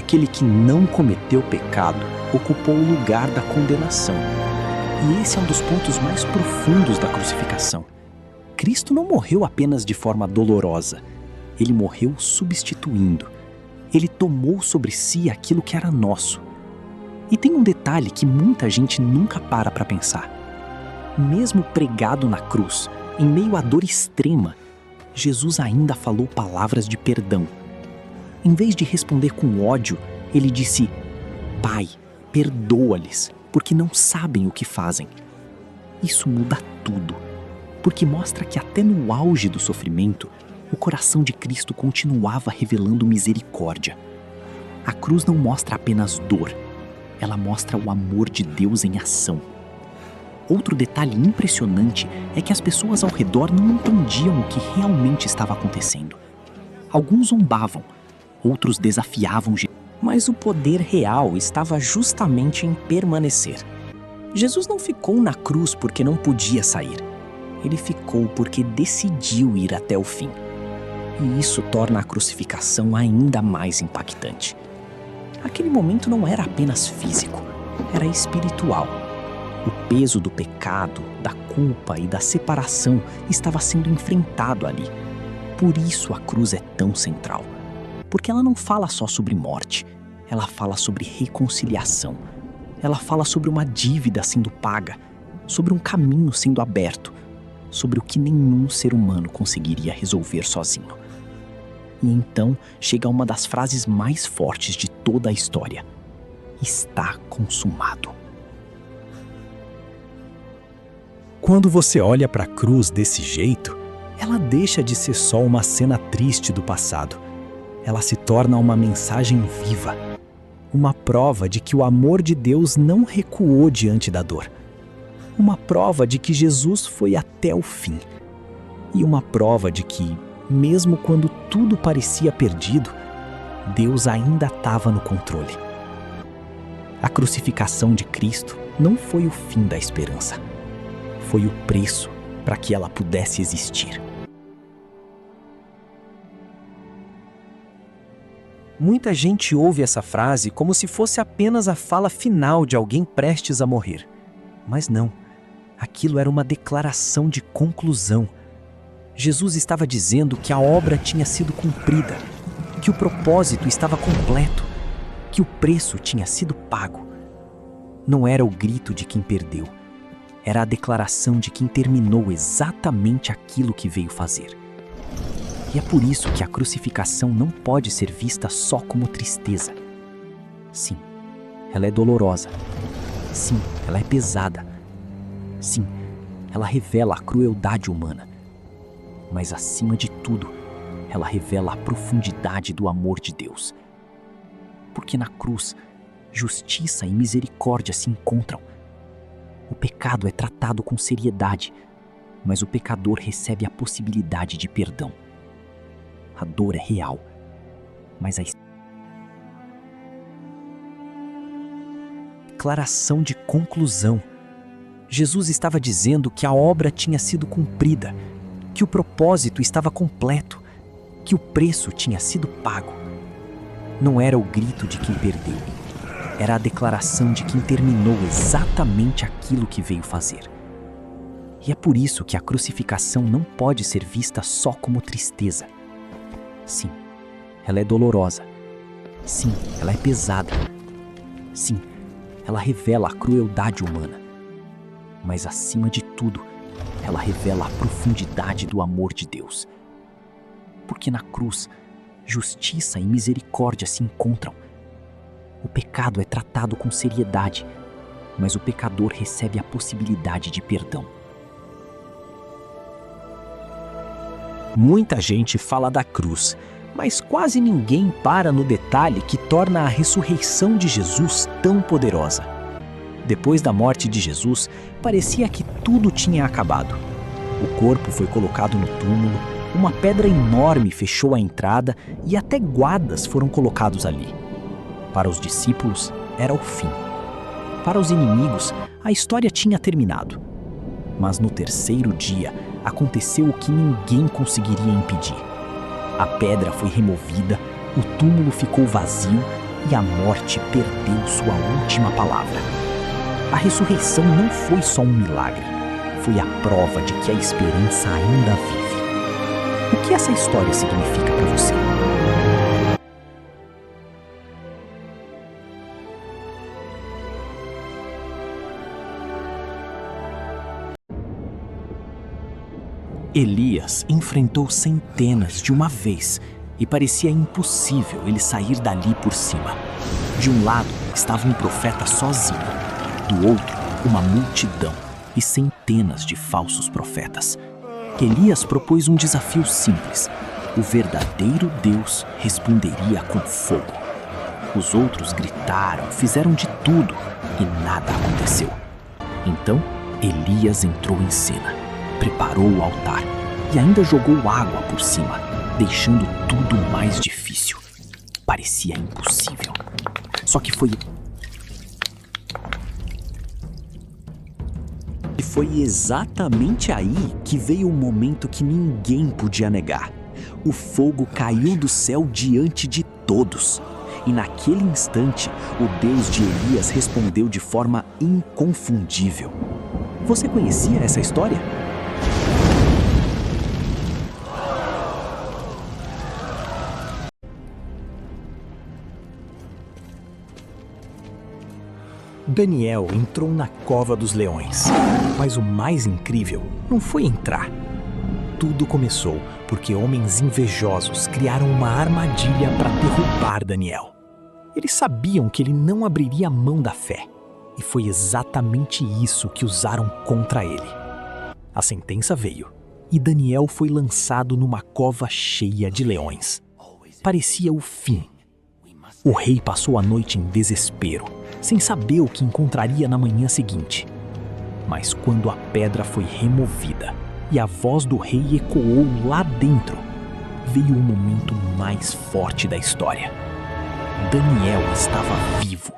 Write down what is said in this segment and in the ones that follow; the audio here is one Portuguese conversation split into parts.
aquele que não cometeu pecado ocupou o lugar da condenação. E esse é um dos pontos mais profundos da crucificação. Cristo não morreu apenas de forma dolorosa. Ele morreu substituindo. Ele tomou sobre si aquilo que era nosso. E tem um detalhe que muita gente nunca para pensar. Mesmo pregado na cruz, em meio à dor extrema, Jesus ainda falou palavras de perdão. Em vez de responder com ódio, ele disse: Pai, perdoa-lhes, porque não sabem o que fazem. Isso muda tudo, porque mostra que até no auge do sofrimento, o coração de Cristo continuava revelando misericórdia. A cruz não mostra apenas dor, ela mostra o amor de Deus em ação. Outro detalhe impressionante é que as pessoas ao redor não entendiam o que realmente estava acontecendo. Alguns zombavam, outros desafiavam Jesus, mas o poder real estava justamente em permanecer. Jesus não ficou na cruz porque não podia sair. Ele ficou porque decidiu ir até o fim. E isso torna a crucificação ainda mais impactante. Aquele momento não era apenas físico, era espiritual. O peso do pecado, da culpa e da separação estava sendo enfrentado ali. Por isso a cruz é tão central. Porque ela não fala só sobre morte, ela fala sobre reconciliação. Ela fala sobre uma dívida sendo paga, sobre um caminho sendo aberto, sobre o que nenhum ser humano conseguiria resolver sozinho. E então chega uma das frases mais fortes de toda a história: está consumado. Quando você olha para a cruz desse jeito, ela deixa de ser só uma cena triste do passado. Ela se torna uma mensagem viva, uma prova de que o amor de Deus não recuou diante da dor, uma prova de que Jesus foi até o fim, e uma prova de que, mesmo quando tudo parecia perdido, Deus ainda estava no controle. A crucificação de Cristo não foi o fim da esperança, foi o preço para que ela pudesse existir. Muita gente ouve essa frase como se fosse apenas a fala final de alguém prestes a morrer. Mas não, aquilo era uma declaração de conclusão. Jesus estava dizendo que a obra tinha sido cumprida, que o propósito estava completo, que o preço tinha sido pago. Não era o grito de quem perdeu, era a declaração de quem terminou exatamente aquilo que veio fazer. E é por isso que a crucificação não pode ser vista só como tristeza. Sim, ela é dolorosa. Sim, ela é pesada. Sim, ela revela a crueldade humana. Mas acima de tudo, ela revela a profundidade do amor de Deus. Porque na cruz, justiça e misericórdia se encontram. O pecado é tratado com seriedade, mas o pecador recebe a possibilidade de perdão. A dor é real, mas a declaração de conclusão. Jesus estava dizendo que a obra tinha sido cumprida, que o propósito estava completo, que o preço tinha sido pago. Não era o grito de quem perdeu, era a declaração de quem terminou exatamente aquilo que veio fazer. E é por isso que a crucificação não pode ser vista só como tristeza. Sim, ela é dolorosa. Sim, ela é pesada. Sim, ela revela a crueldade humana. Mas acima de tudo, ela revela a profundidade do amor de Deus. Porque na cruz, justiça e misericórdia se encontram. O pecado é tratado com seriedade, mas o pecador recebe a possibilidade de perdão. Muita gente fala da cruz, mas quase ninguém para no detalhe que torna a ressurreição de Jesus tão poderosa. Depois da morte de Jesus, parecia que tudo tinha acabado. O corpo foi colocado no túmulo, uma pedra enorme fechou a entrada e até guardas foram colocados ali. Para os discípulos, era o fim. Para os inimigos, a história tinha terminado. Mas no terceiro dia, aconteceu o que ninguém conseguiria impedir. A pedra foi removida, o túmulo ficou vazio e a morte perdeu sua última palavra. A ressurreição não foi só um milagre, foi a prova de que a esperança ainda vive. O que essa história significa para você? Elias enfrentou centenas de uma vez e parecia impossível ele sair dali por cima. De um lado estava um profeta sozinho, do outro uma multidão e centenas de falsos profetas. Elias propôs um desafio simples: o verdadeiro Deus responderia com fogo. Os outros gritaram, fizeram de tudo e nada aconteceu. Então Elias entrou em cena, preparou o altar e ainda jogou água por cima, deixando tudo mais difícil. Parecia impossível. Só que foi exatamente aí que veio o momento que ninguém podia negar. O fogo caiu do céu diante de todos. E naquele instante, o Deus de Elias respondeu de forma inconfundível. Você conhecia essa história? Daniel entrou na cova dos leões, mas o mais incrível não foi entrar. Tudo começou porque homens invejosos criaram uma armadilha para derrubar Daniel. Eles sabiam que ele não abriria mão da fé, e foi exatamente isso que usaram contra ele. A sentença veio, e Daniel foi lançado numa cova cheia de leões. Parecia o fim. O rei passou a noite em desespero, sem saber o que encontraria na manhã seguinte. Mas quando a pedra foi removida e a voz do rei ecoou lá dentro, veio o momento mais forte da história. Daniel estava vivo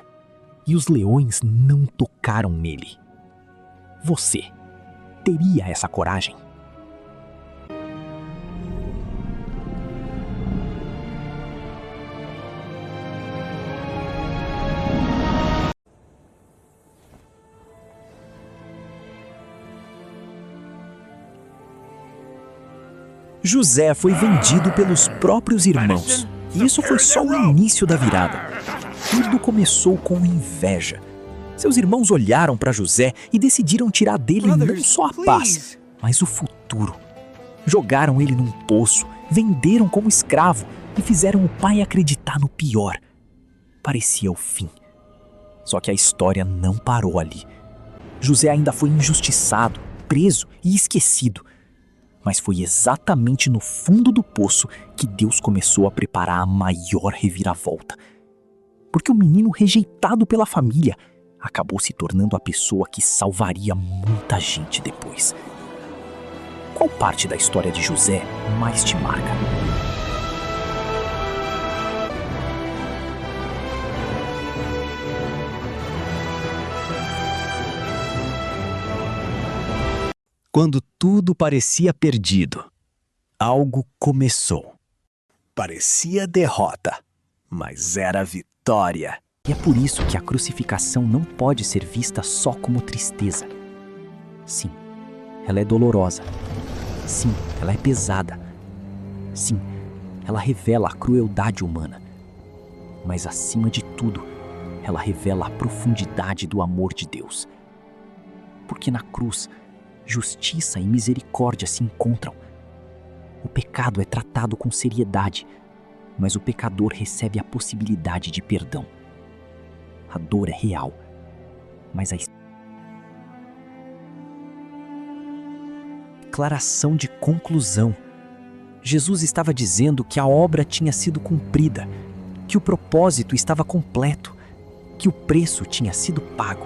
e os leões não tocaram nele. Você teria essa coragem? José foi vendido pelos próprios irmãos. E isso foi só o início da virada. Tudo começou com inveja. Seus irmãos olharam para José e decidiram tirar dele não só a paz, mas o futuro. Jogaram ele num poço, venderam como escravo e fizeram o pai acreditar no pior. Parecia o fim. Só que a história não parou ali. José ainda foi injustiçado, preso e esquecido. Mas foi exatamente no fundo do poço que Deus começou a preparar a maior reviravolta. Porque o menino rejeitado pela família acabou se tornando a pessoa que salvaria muita gente depois. Qual parte da história de José mais te marca? Quando tudo parecia perdido, algo começou. Parecia derrota, mas era vitória. E é por isso que a crucificação não pode ser vista só como tristeza. Sim, ela é dolorosa. Sim, ela é pesada. Sim, ela revela a crueldade humana. Mas acima de tudo, ela revela a profundidade do amor de Deus. Porque na cruz, justiça e misericórdia se encontram. O pecado é tratado com seriedade, mas o pecador recebe a possibilidade de perdão. A dor é real, mas a declaração de conclusão. Jesus estava dizendo que a obra tinha sido cumprida, que o propósito estava completo, que o preço tinha sido pago.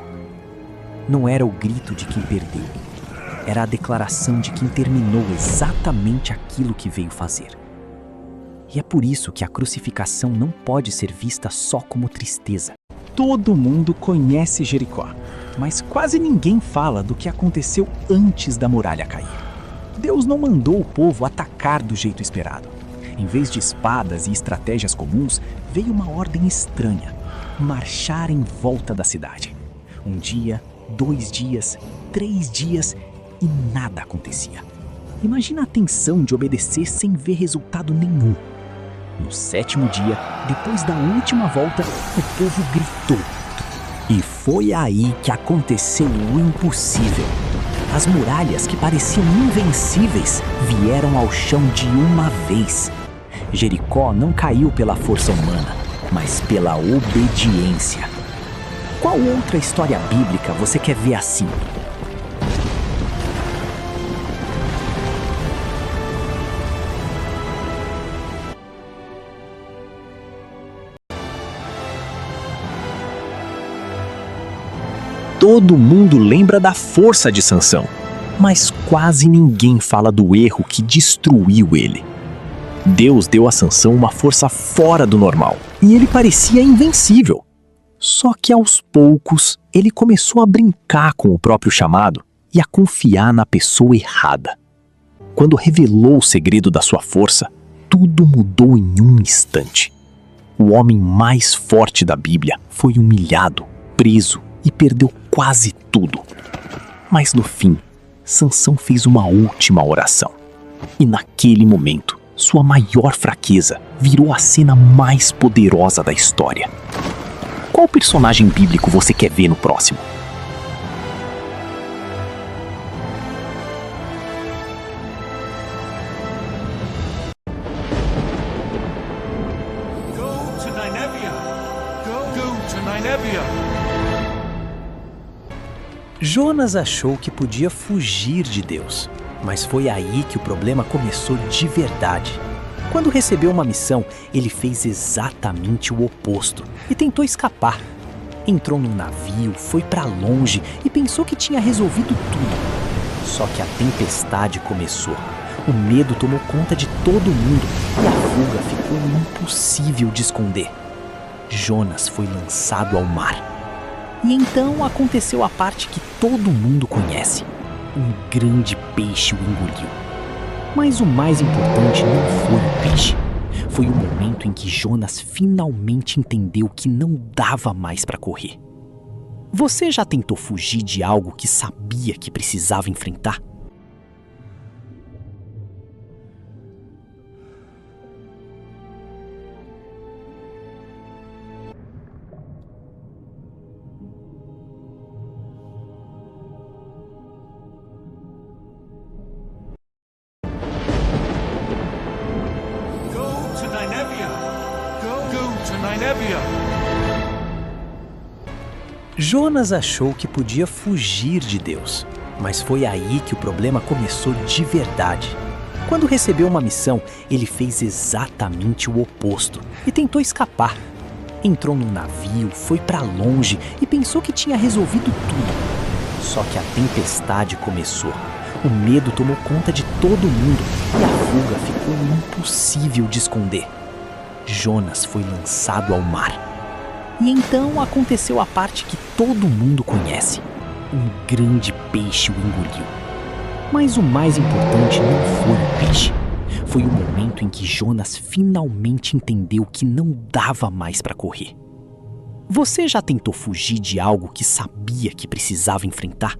Não era o grito de quem perdeu. Era a declaração de quem terminou exatamente aquilo que veio fazer. E é por isso que a crucificação não pode ser vista só como tristeza. Todo mundo conhece Jericó, mas quase ninguém fala do que aconteceu antes da muralha cair. Deus não mandou o povo atacar do jeito esperado. Em vez de espadas e estratégias comuns, veio uma ordem estranha: marchar em volta da cidade. Um dia, 2 dias, 3 dias e nada acontecia. Imagina a tensão de obedecer sem ver resultado nenhum. No 7º dia, depois da última volta, o povo gritou. E foi aí que aconteceu o impossível. As muralhas que pareciam invencíveis vieram ao chão de uma vez. Jericó não caiu pela força humana, mas pela obediência. Qual outra história bíblica você quer ver assim? Todo mundo lembra da força de Sansão, mas quase ninguém fala do erro que destruiu ele. Deus deu a Sansão uma força fora do normal e ele parecia invencível. Só que aos poucos ele começou a brincar com o próprio chamado e a confiar na pessoa errada. Quando revelou o segredo da sua força, tudo mudou em um instante. O homem mais forte da Bíblia foi humilhado, preso e perdeu quase tudo. Mas no fim, Sansão fez uma última oração. E naquele momento, sua maior fraqueza virou a cena mais poderosa da história. Qual personagem bíblico você quer ver no próximo? Go to Nineveh. Go to Nineveh. Jonas achou que podia fugir de Deus, mas foi aí que o problema começou de verdade. Quando recebeu uma missão, ele fez exatamente o oposto e tentou escapar. Entrou num navio, foi para longe e pensou que tinha resolvido tudo. Só que a tempestade começou. O medo tomou conta de todo mundo e a fuga ficou impossível de esconder. Jonas foi lançado ao mar. E então aconteceu a parte que todo mundo conhece. Um grande peixe o engoliu. Mas o mais importante não foi o peixe. Foi o momento em que Jonas finalmente entendeu que não dava mais para correr. Você já tentou fugir de algo que sabia que precisava enfrentar? Jonas achou que podia fugir de Deus, mas foi aí que o problema começou de verdade. Quando recebeu uma missão, ele fez exatamente o oposto e tentou escapar. Entrou num navio, foi para longe e pensou que tinha resolvido tudo. Só que a tempestade começou. O medo tomou conta de todo mundo e a fuga ficou impossível de esconder. Jonas foi lançado ao mar. E então aconteceu a parte que todo mundo conhece. Um grande peixe o engoliu. Mas o mais importante não foi o peixe. Foi o momento em que Jonas finalmente entendeu que não dava mais para correr. Você já tentou fugir de algo que sabia que precisava enfrentar?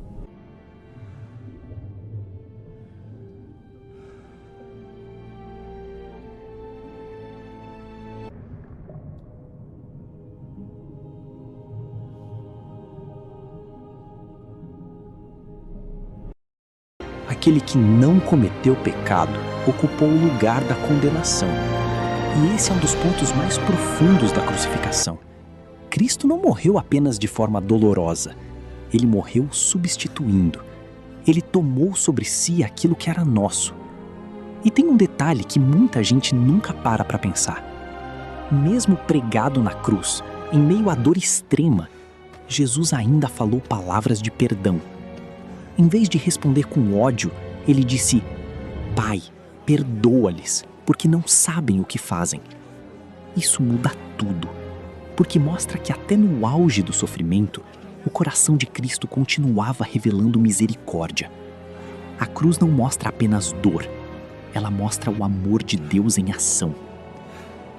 Aquele que não cometeu pecado ocupou o lugar da condenação. E esse é um dos pontos mais profundos da crucificação. Cristo não morreu apenas de forma dolorosa. Ele morreu substituindo. Ele tomou sobre si aquilo que era nosso. E tem um detalhe que muita gente nunca para pensar. Mesmo pregado na cruz, em meio à dor extrema, Jesus ainda falou palavras de perdão. Em vez de responder com ódio, ele disse: Pai, perdoa-lhes, porque não sabem o que fazem. Isso muda tudo, porque mostra que até no auge do sofrimento, o coração de Cristo continuava revelando misericórdia. A cruz não mostra apenas dor, ela mostra o amor de Deus em ação.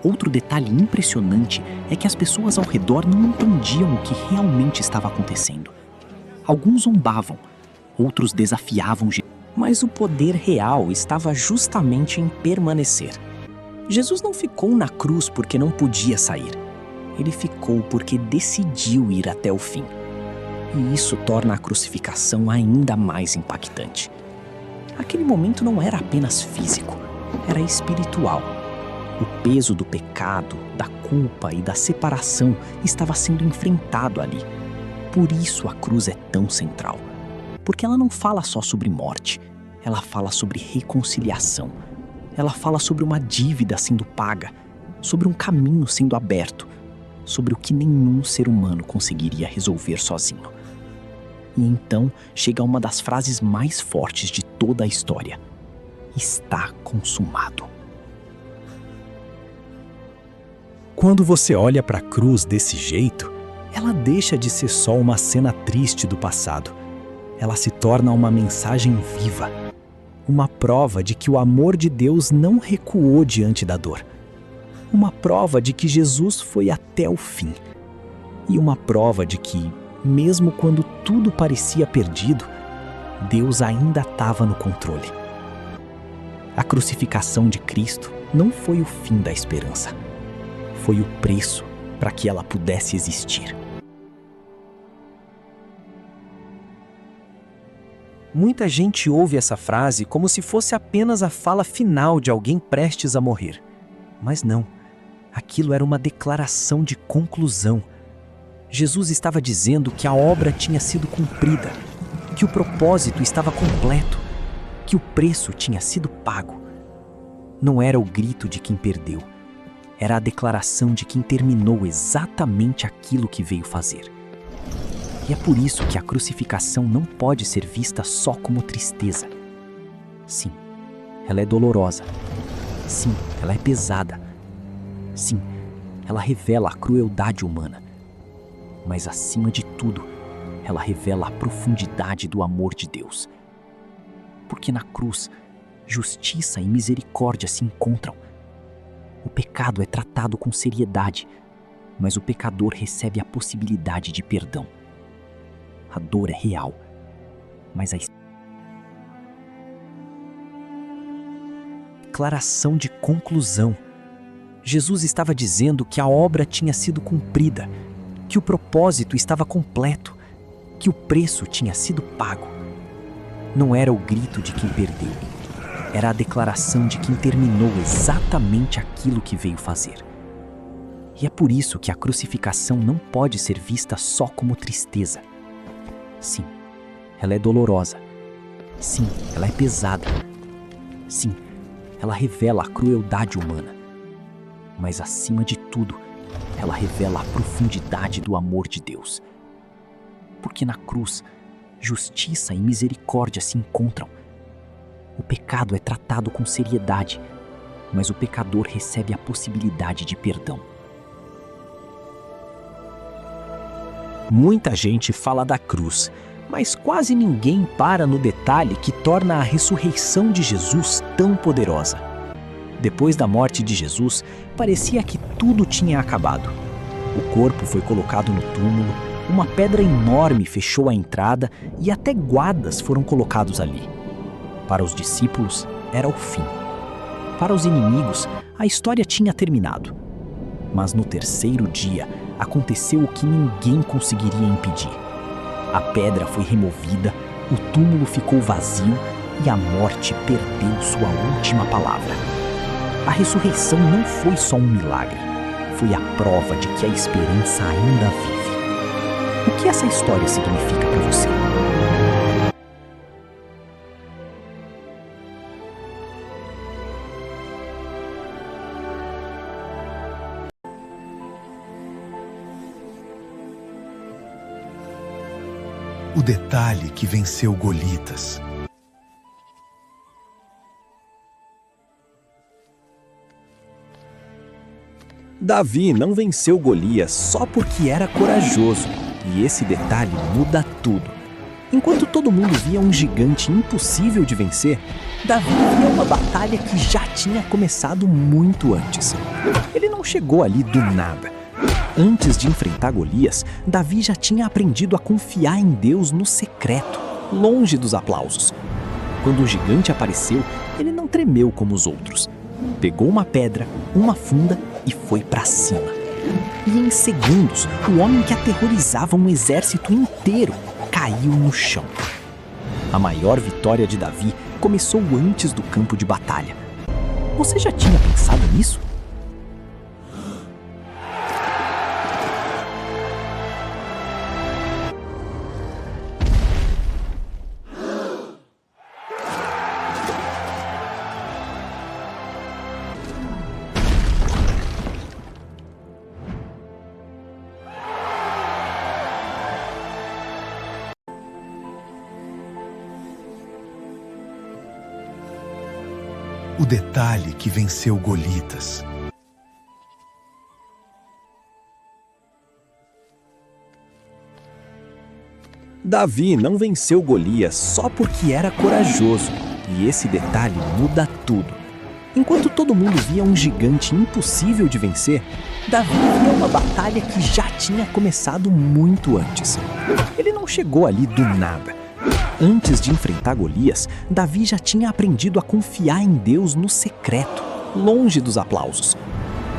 Outro detalhe impressionante é que as pessoas ao redor não entendiam o que realmente estava acontecendo. Alguns zombavam, outros desafiavam Jesus, mas o poder real estava justamente em permanecer. Jesus não ficou na cruz porque não podia sair. Ele ficou porque decidiu ir até o fim. E isso torna a crucificação ainda mais impactante. Aquele momento não era apenas físico, era espiritual. O peso do pecado, da culpa e da separação estava sendo enfrentado ali. Por isso a cruz é tão central. Porque ela não fala só sobre morte, ela fala sobre reconciliação. Ela fala sobre uma dívida sendo paga, sobre um caminho sendo aberto, sobre o que nenhum ser humano conseguiria resolver sozinho. E então chega uma das frases mais fortes de toda a história: está consumado. Quando você olha para a cruz desse jeito, ela deixa de ser só uma cena triste do passado. Ela se torna uma mensagem viva, uma prova de que o amor de Deus não recuou diante da dor. Uma prova de que Jesus foi até o fim. E uma prova de que, mesmo quando tudo parecia perdido, Deus ainda estava no controle. A crucificação de Cristo não foi o fim da esperança. Foi o preço para que ela pudesse existir. Muita gente ouve essa frase como se fosse apenas a fala final de alguém prestes a morrer. Mas não, aquilo era uma declaração de conclusão. Jesus estava dizendo que a obra tinha sido cumprida, que o propósito estava completo, que o preço tinha sido pago. Não era o grito de quem perdeu, era a declaração de quem terminou exatamente aquilo que veio fazer. E é por isso que a crucificação não pode ser vista só como tristeza. Sim, ela é dolorosa. Sim, ela é pesada. Sim, ela revela a crueldade humana. Mas, acima de tudo, ela revela a profundidade do amor de Deus. Porque na cruz, justiça e misericórdia se encontram. O pecado é tratado com seriedade, mas o pecador recebe a possibilidade de perdão. A dor é real, mas a declaração de conclusão. Jesus estava dizendo que a obra tinha sido cumprida, que o propósito estava completo, que o preço tinha sido pago. Não era o grito de quem perdeu, era a declaração de quem terminou exatamente aquilo que veio fazer. E é por isso que a crucificação não pode ser vista só como tristeza. Sim, ela é dolorosa. Sim, ela é pesada. Sim, ela revela a crueldade humana. Mas, acima de tudo, ela revela a profundidade do amor de Deus. Porque na cruz, justiça e misericórdia se encontram. O pecado é tratado com seriedade, mas o pecador recebe a possibilidade de perdão. Muita gente fala da cruz, mas quase ninguém para no detalhe que torna a ressurreição de Jesus tão poderosa. Depois da morte de Jesus, parecia que tudo tinha acabado. O corpo foi colocado no túmulo, uma pedra enorme fechou a entrada e até guardas foram colocados ali. Para os discípulos, era o fim. Para os inimigos, a história tinha terminado. Mas no terceiro dia, aconteceu o que ninguém conseguiria impedir. A pedra foi removida, o túmulo ficou vazio e a morte perdeu sua última palavra. A ressurreição não foi só um milagre, foi a prova de que a esperança ainda vive. O que essa história significa para você? O detalhe que venceu Golitas. Davi não venceu Golias só porque era corajoso, e esse detalhe muda tudo. Enquanto todo mundo via um gigante impossível de vencer, Davi via uma batalha que já tinha começado muito antes. Ele não chegou ali do nada. Antes de enfrentar Golias, Davi já tinha aprendido a confiar em Deus no secreto, longe dos aplausos. Quando o gigante apareceu, ele não tremeu como os outros. Pegou uma pedra, uma funda e foi para cima. E em segundos, o homem que aterrorizava um exército inteiro caiu no chão. A maior vitória de Davi começou antes do campo de batalha. Você já tinha pensado nisso? O detalhe que venceu Golitas. Davi não venceu Golias só porque era corajoso, e esse detalhe muda tudo. Enquanto todo mundo via um gigante impossível de vencer, Davi via uma batalha que já tinha começado muito antes. Ele não chegou ali do nada. Antes de enfrentar Golias, Davi já tinha aprendido a confiar em Deus no secreto, longe dos aplausos.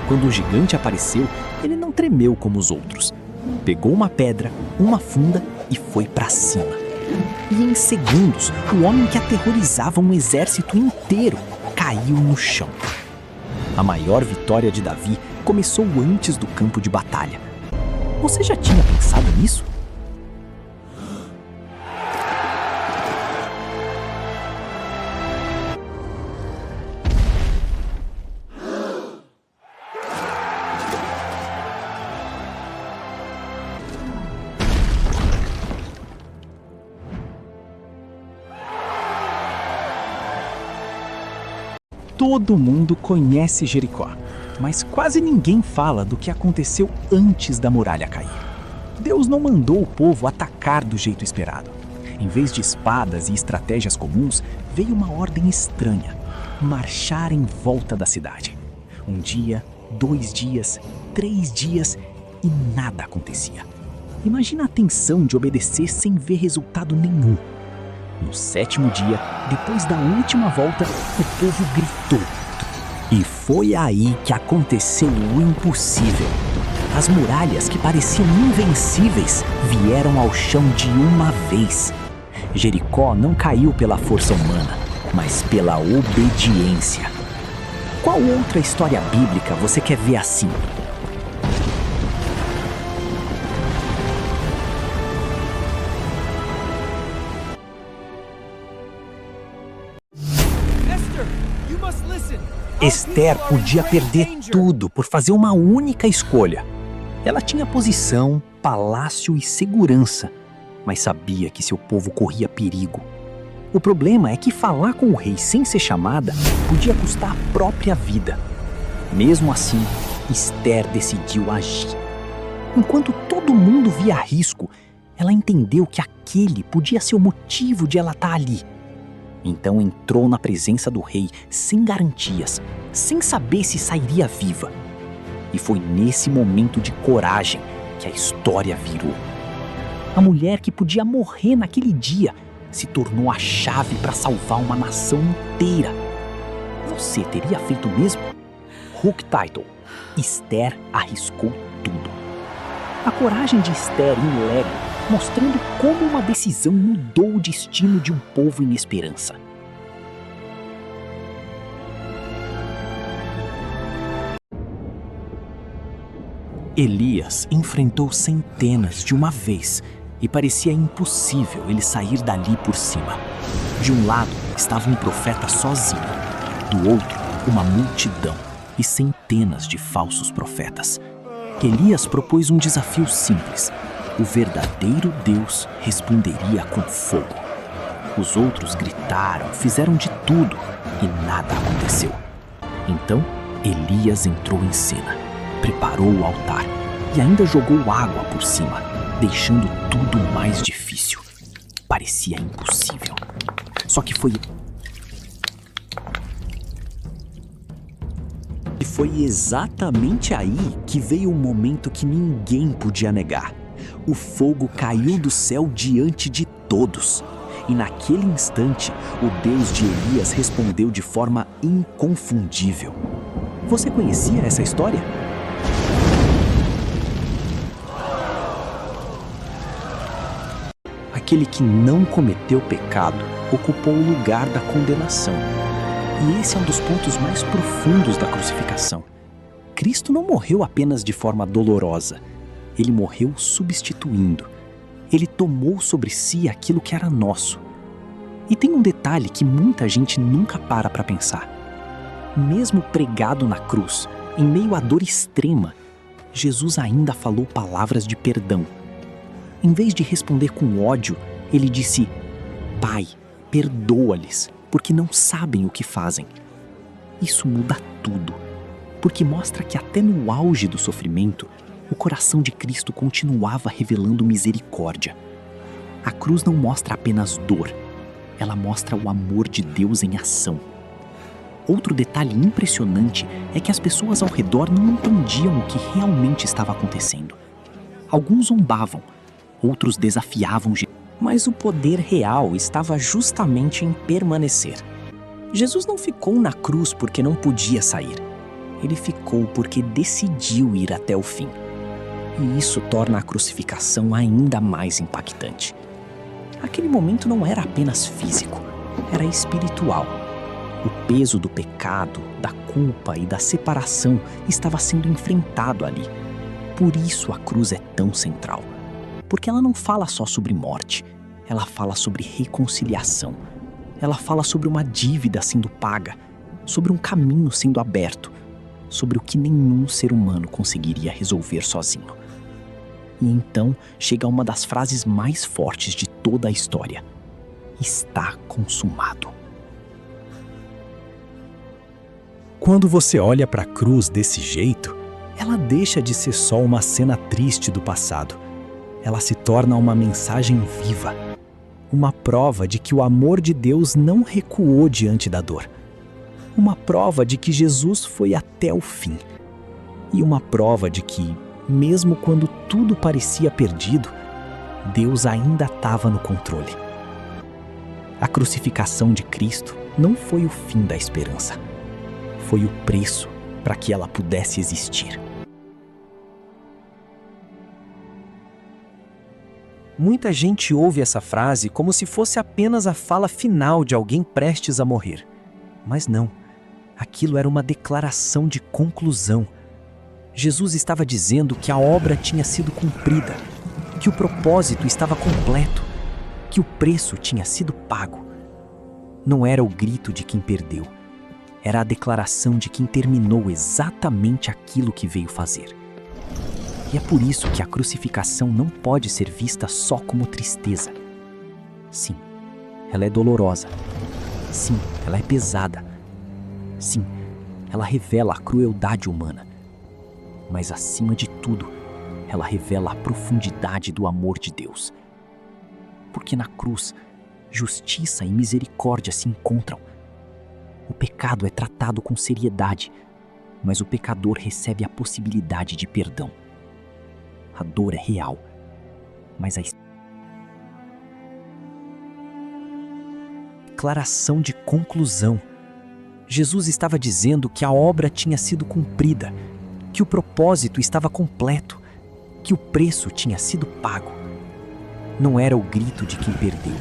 Quando o gigante apareceu, ele não tremeu como os outros. Pegou uma pedra, uma funda e foi para cima. E em segundos, o homem que aterrorizava um exército inteiro caiu no chão. A maior vitória de Davi começou antes do campo de batalha. Você já tinha pensado nisso? Todo mundo conhece Jericó, mas quase ninguém fala do que aconteceu antes da muralha cair. Deus não mandou o povo atacar do jeito esperado. Em vez de espadas e estratégias comuns, veio uma ordem estranha: marchar em volta da cidade. Um dia, 2 dias, 3 dias e nada acontecia. Imagina a tensão de obedecer sem ver resultado nenhum. No 7º dia, depois da última volta, o povo gritou. E foi aí que aconteceu o impossível. As muralhas que pareciam invencíveis vieram ao chão de uma vez. Jericó não caiu pela força humana, mas pela obediência. Qual outra história bíblica você quer ver assim? Esther podia perder tudo por fazer uma única escolha. Ela tinha posição, palácio e segurança, mas sabia que seu povo corria perigo. O problema é que falar com o rei sem ser chamada podia custar a própria vida. Mesmo assim, Esther decidiu agir. Enquanto todo mundo via risco, ela entendeu que aquele podia ser o motivo de ela estar ali. Então entrou na presença do rei sem garantias, sem saber se sairia viva. E foi nesse momento de coragem que a história virou. A mulher que podia morrer naquele dia se tornou a chave para salvar uma nação inteira. Você teria feito o mesmo? Hook Title: Esther arriscou tudo. A coragem de Esther em Lego, mostrando como uma decisão mudou o destino de um povo em esperança. Elias enfrentou centenas de uma vez e parecia impossível ele sair dali por cima. De um lado estava um profeta sozinho, do outro uma multidão e centenas de falsos profetas. Elias propôs um desafio simples: o verdadeiro Deus responderia com fogo. Os outros gritaram, fizeram de tudo e nada aconteceu. Então Elias entrou em cena, preparou o altar e ainda jogou água por cima, deixando tudo mais difícil. parecia impossível. Só que foi exatamente aí que veio o momento que ninguém podia negar. O fogo caiu do céu diante de todos. E naquele instante, o Deus de Elias respondeu de forma inconfundível. Você conhecia essa história? Aquele que não cometeu pecado ocupou o lugar da condenação. E esse é um dos pontos mais profundos da crucificação. Cristo não morreu apenas de forma dolorosa. Ele morreu substituindo. Ele tomou sobre si aquilo que era nosso. E tem um detalhe que muita gente nunca para pensar. Mesmo pregado na cruz, em meio à dor extrema, Jesus ainda falou palavras de perdão. Em vez de responder com ódio, ele disse: Pai, perdoa-lhes, porque não sabem o que fazem. Isso muda tudo, porque mostra que até no auge do sofrimento, o coração de Cristo continuava revelando misericórdia. A cruz não mostra apenas dor, ela mostra o amor de Deus em ação. Outro detalhe impressionante é que as pessoas ao redor não entendiam o que realmente estava acontecendo. Alguns zombavam, outros desafiavam Jesus. Mas o poder real estava justamente em permanecer. Jesus não ficou na cruz porque não podia sair. Ele ficou porque decidiu ir até o fim. E isso torna a crucificação ainda mais impactante. Aquele momento não era apenas físico, era espiritual. O peso do pecado, da culpa e da separação estava sendo enfrentado ali. Por isso a cruz é tão central. Porque ela não fala só sobre morte, ela fala sobre reconciliação. Ela fala sobre uma dívida sendo paga, sobre um caminho sendo aberto, sobre o que nenhum ser humano conseguiria resolver sozinho. E então chega uma das frases mais fortes de toda a história: está consumado. Quando você olha para a cruz desse jeito, ela deixa de ser só uma cena triste do passado. Ela se torna uma mensagem viva, uma prova de que o amor de Deus não recuou diante da dor, uma prova de que Jesus foi até o fim, e uma prova de que, mesmo quando tudo parecia perdido, Deus ainda estava no controle. A crucificação de Cristo não foi o fim da esperança, foi o preço para que ela pudesse existir. Muita gente ouve essa frase como se fosse apenas a fala final de alguém prestes a morrer. Mas não, aquilo era uma declaração de conclusão. Jesus estava dizendo que a obra tinha sido cumprida, que o propósito estava completo, que o preço tinha sido pago. Não era o grito de quem perdeu, era a declaração de quem terminou exatamente aquilo que veio fazer. E é por isso que a crucificação não pode ser vista só como tristeza. Sim, ela é dolorosa. Sim, ela é pesada. Sim, ela revela a crueldade humana. Mas acima de tudo, ela revela a profundidade do amor de Deus. Porque na cruz, justiça e misericórdia se encontram. O pecado é tratado com seriedade, mas o pecador recebe a possibilidade de perdão. A dor é real, mas a declaração de conclusão. Jesus estava dizendo que a obra tinha sido cumprida, que o propósito estava completo, que o preço tinha sido pago. Não era o grito de quem perdeu,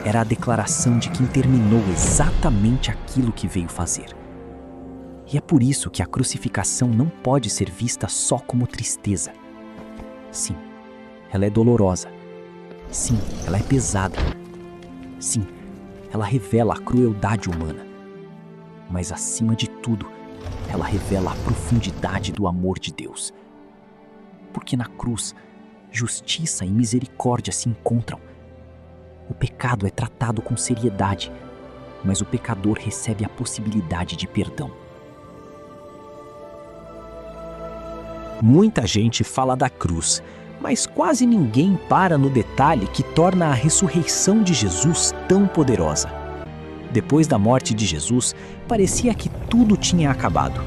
era a declaração de quem terminou exatamente aquilo que veio fazer. E é por isso que a crucificação não pode ser vista só como tristeza. Sim, ela é dolorosa. Sim, ela é pesada. Sim, ela revela a crueldade humana. Mas acima de tudo, ela revela a profundidade do amor de Deus. Porque na cruz, justiça e misericórdia se encontram. O pecado é tratado com seriedade, mas o pecador recebe a possibilidade de perdão. Muita gente fala da cruz, Mas quase ninguém para no detalhe que torna a ressurreição de Jesus tão poderosa. Depois da morte de Jesus, parecia que tudo tinha acabado.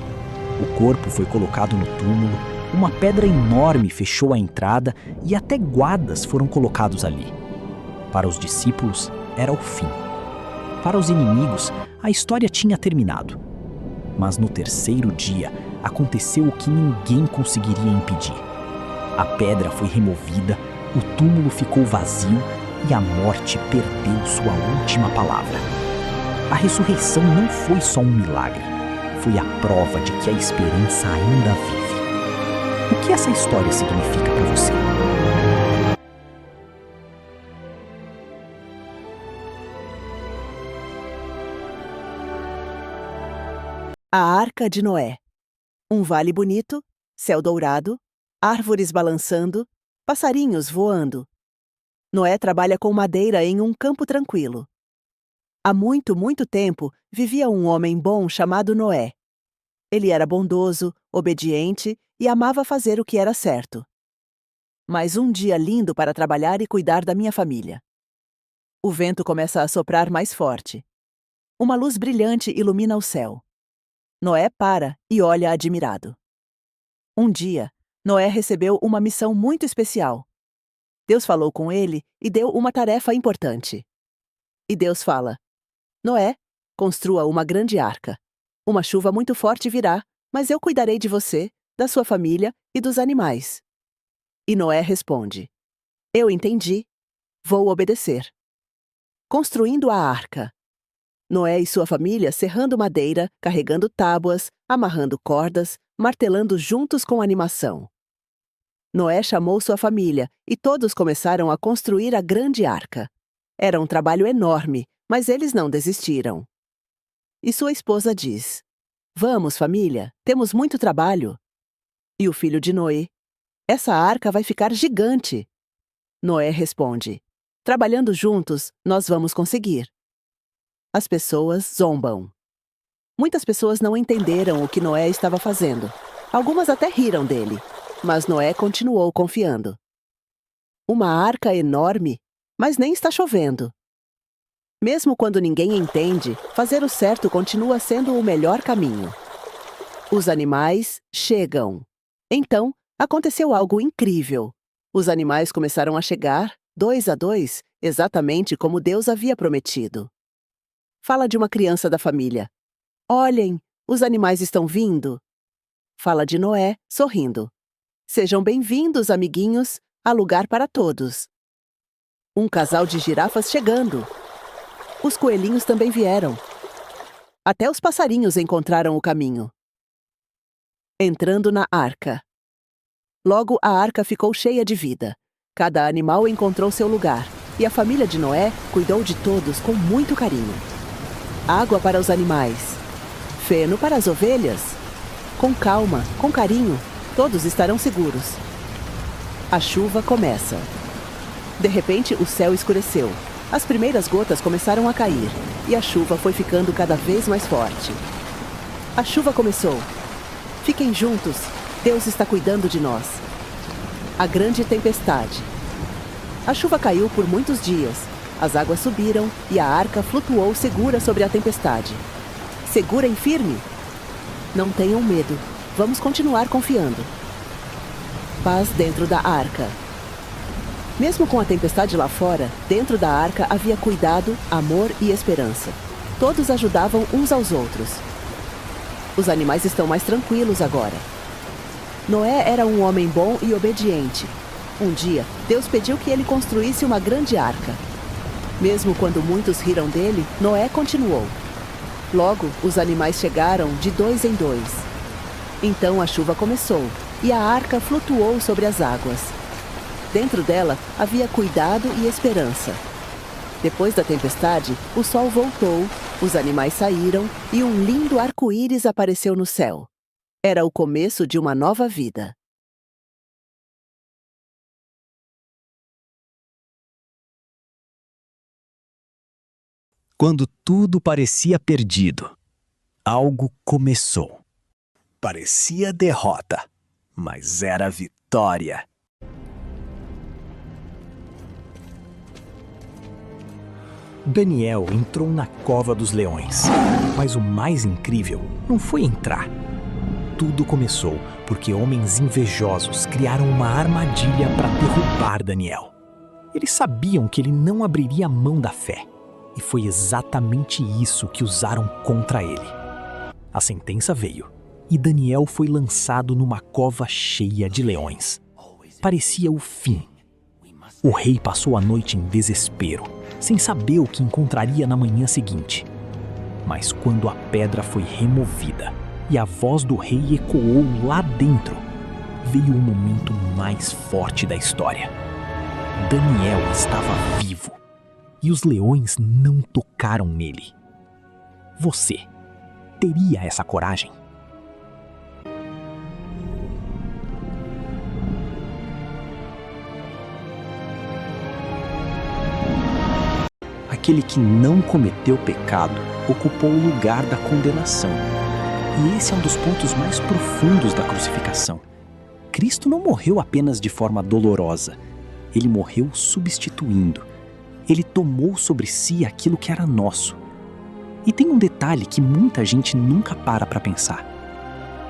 O corpo foi colocado no túmulo, uma pedra enorme fechou a entrada e até guardas foram colocados ali. Para os discípulos, era o fim. Para os inimigos, a história tinha terminado. Mas no terceiro dia, aconteceu o que ninguém conseguiria impedir. A pedra foi removida, o túmulo ficou vazio e a morte perdeu sua última palavra. A ressurreição não foi só um milagre, foi a prova de que a esperança ainda vive. O que essa história significa para você? A Arca de Noé. Um vale bonito, céu dourado, árvores balançando, passarinhos voando. Noé trabalha com madeira em um campo tranquilo. Há muito, muito tempo, vivia um homem bom chamado Noé. Ele era bondoso, obediente e amava fazer o que era certo. Mas um dia lindo para trabalhar e cuidar da minha família. O vento começa a soprar mais forte. Uma luz brilhante ilumina o céu. Noé para e olha admirado. Um dia, Noé recebeu uma missão muito especial. Deus falou com ele e deu uma tarefa importante. E Deus fala: Noé, construa uma grande arca. Uma chuva muito forte virá, mas eu cuidarei de você, da sua família e dos animais. E Noé responde: Eu entendi. Vou obedecer. Construindo a arca. Noé e sua família serrando madeira, carregando tábuas, amarrando cordas, martelando juntos com animação. Noé chamou sua família e todos começaram a construir a grande arca. Era um trabalho enorme, mas eles não desistiram. E sua esposa diz: Vamos, família, temos muito trabalho. E o filho de Noé: Essa arca vai ficar gigante. Noé responde: Trabalhando juntos, nós vamos conseguir. As pessoas zombam. Muitas pessoas não entenderam o que Noé estava fazendo. Algumas até riram dele, mas Noé continuou confiando. Uma arca enorme, mas nem está chovendo. Mesmo quando ninguém entende, fazer o certo continua sendo o melhor caminho. Os animais chegam. Então, aconteceu algo incrível. Os animais começaram a chegar, 2 a 2, exatamente como Deus havia prometido. Fala de uma criança da família. Olhem, os animais estão vindo. Fala de Noé, sorrindo. Sejam bem-vindos, amiguinhos, há lugar para todos. Um casal de girafas chegando. Os coelhinhos também vieram. Até os passarinhos encontraram o caminho. Entrando na arca. Logo a arca ficou cheia de vida. Cada animal encontrou seu lugar, e a família de Noé cuidou de todos com muito carinho. Água para os animais. Feno para as ovelhas. Com calma, com carinho, todos estarão seguros. A chuva começa. De repente, o céu escureceu. As primeiras gotas começaram a cair, e a chuva foi ficando cada vez mais forte. A chuva começou. Fiquem juntos, Deus está cuidando de nós. A grande tempestade. A chuva caiu por muitos dias. As águas subiram e a arca flutuou segura sobre a tempestade. Segurem firme. Não tenham medo. Vamos continuar confiando. Paz dentro da arca. Mesmo com a tempestade lá fora, dentro da arca havia cuidado, amor e esperança. Todos ajudavam uns aos outros. Os animais estão mais tranquilos agora. Noé era um homem bom e obediente. Um dia, Deus pediu que ele construísse uma grande arca. Mesmo quando muitos riram dele, Noé continuou. Logo, os animais chegaram de 2 em 2. Então a chuva começou, e a arca flutuou sobre as águas. Dentro dela havia cuidado e esperança. Depois da tempestade, o sol voltou, os animais saíram e um lindo arco-íris apareceu no céu. Era o começo de uma nova vida. Quando tudo parecia perdido, algo começou. Parecia derrota, mas era vitória. Daniel entrou na cova dos leões. Mas o mais incrível não foi entrar. Tudo começou porque homens invejosos criaram uma armadilha para derrubar Daniel. Eles sabiam que ele não abriria a mão da fé. E foi exatamente isso que usaram contra ele. A sentença veio, e Daniel foi lançado numa cova cheia de leões. Parecia o fim. O rei passou a noite em desespero, sem saber o que encontraria na manhã seguinte. Mas quando a pedra foi removida e a voz do rei ecoou lá dentro, veio o momento mais forte da história. Daniel estava vivo e os leões não tocaram nele. Você teria essa coragem? Aquele que não cometeu pecado ocupou o lugar da condenação. E esse é um dos pontos mais profundos da crucificação. Cristo não morreu apenas de forma dolorosa. Ele morreu substituindo. Ele tomou sobre si aquilo que era nosso. E tem um detalhe que muita gente nunca para pensar.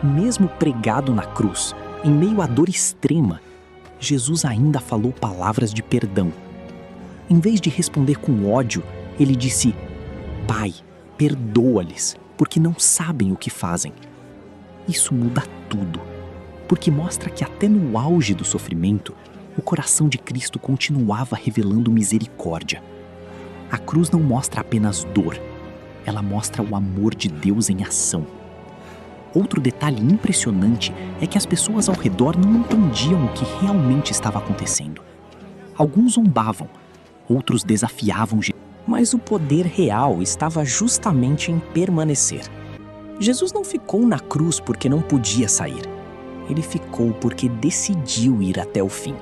Mesmo pregado na cruz, em meio à dor extrema, Jesus ainda falou palavras de perdão. Em vez de responder com ódio, ele disse: Pai, perdoa-lhes, porque não sabem o que fazem. Isso muda tudo, porque mostra que até no auge do sofrimento, o coração de Cristo continuava revelando misericórdia. A cruz não mostra apenas dor, ela mostra o amor de Deus em ação. Outro detalhe impressionante é que as pessoas ao redor não entendiam o que realmente estava acontecendo. Alguns zombavam, outros desafiavam Jesus. Mas o poder real estava justamente em permanecer. Jesus não ficou na cruz porque não podia sair. Ele ficou porque decidiu ir até o fim.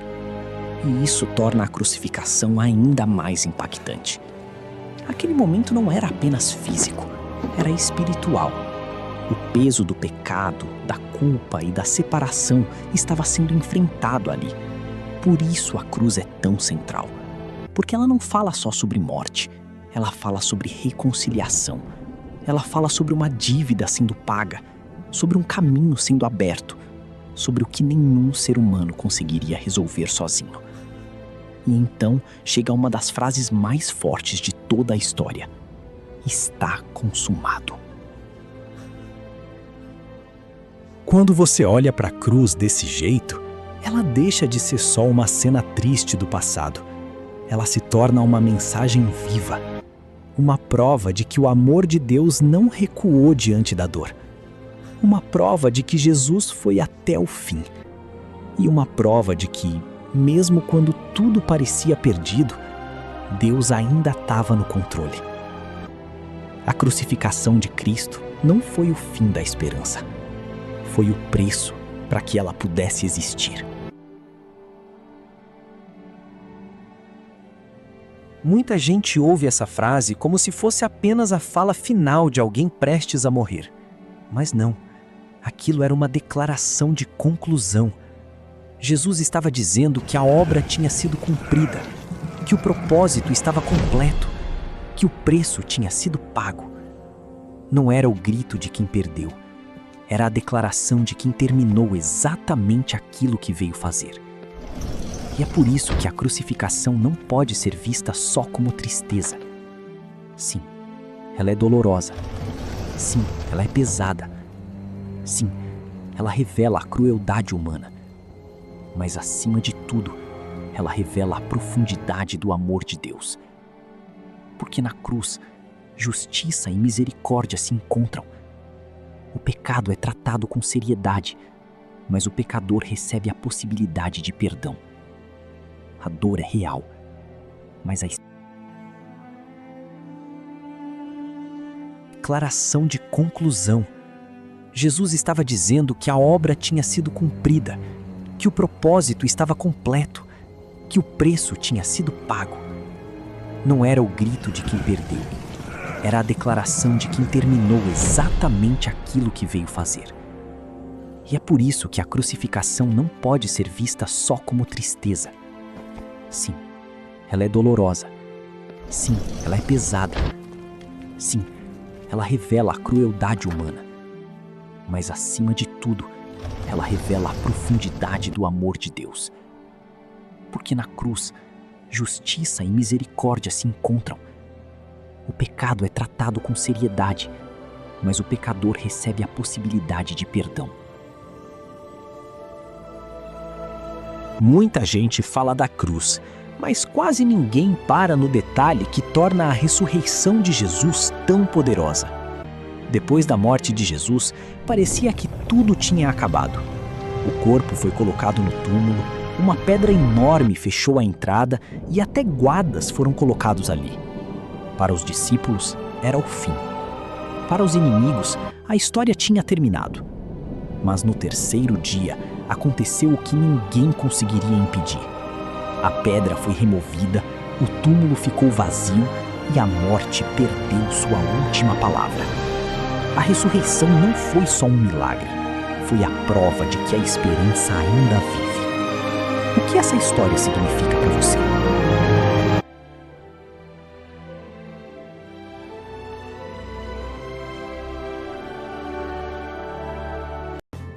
E isso torna a crucificação ainda mais impactante. Aquele momento não era apenas físico, era espiritual. O peso do pecado, da culpa e da separação estava sendo enfrentado ali. Por isso a cruz é tão central. Porque ela não fala só sobre morte, ela fala sobre reconciliação. Ela fala sobre uma dívida sendo paga, sobre um caminho sendo aberto, sobre o que nenhum ser humano conseguiria resolver sozinho. E então chega uma das frases mais fortes de toda a história: está consumado. Quando você olha para a cruz desse jeito, ela deixa de ser só uma cena triste do passado. Ela se torna uma mensagem viva, uma prova de que o amor de Deus não recuou diante da dor, uma prova de que Jesus foi até o fim, e uma prova de que, mesmo quando tudo parecia perdido, Deus ainda estava no controle. A crucificação de Cristo não foi o fim da esperança, foi o preço para que ela pudesse existir. Muita gente ouve essa frase como se fosse apenas a fala final de alguém prestes a morrer. Mas não, aquilo era uma declaração de conclusão. Jesus estava dizendo que a obra tinha sido cumprida, que o propósito estava completo, que o preço tinha sido pago. Não era o grito de quem perdeu, era a declaração de quem terminou exatamente aquilo que veio fazer. E é por isso que a crucificação não pode ser vista só como tristeza. Sim, ela é dolorosa. Sim, ela é pesada. Sim, ela revela a crueldade humana. Mas acima de tudo, ela revela a profundidade do amor de Deus. Porque na cruz, justiça e misericórdia se encontram. O pecado é tratado com seriedade, mas o pecador recebe a possibilidade de perdão. A dor é real, mas a declaração de conclusão. Jesus estava dizendo que a obra tinha sido cumprida, que o propósito estava completo, que o preço tinha sido pago. Não era o grito de quem perdeu, era a declaração de quem terminou exatamente aquilo que veio fazer. E é por isso que a crucificação não pode ser vista só como tristeza. Sim, ela é dolorosa. Sim, ela é pesada. Sim, ela revela a crueldade humana. Mas, acima de tudo, ela revela a profundidade do amor de Deus. Porque na cruz, justiça e misericórdia se encontram. O pecado é tratado com seriedade, mas o pecador recebe a possibilidade de perdão. Muita gente fala da cruz, mas quase ninguém para no detalhe que torna a ressurreição de Jesus tão poderosa. Depois da morte de Jesus, parecia que tudo tinha acabado. O corpo foi colocado no túmulo, uma pedra enorme fechou a entrada e até guardas foram colocados ali. Para os discípulos, era o fim. Para os inimigos, a história tinha terminado. Mas no terceiro dia, aconteceu o que ninguém conseguiria impedir. A pedra foi removida, o túmulo ficou vazio e a morte perdeu sua última palavra. A ressurreição não foi só um milagre, foi a prova de que a esperança ainda vive. O que essa história significa para você?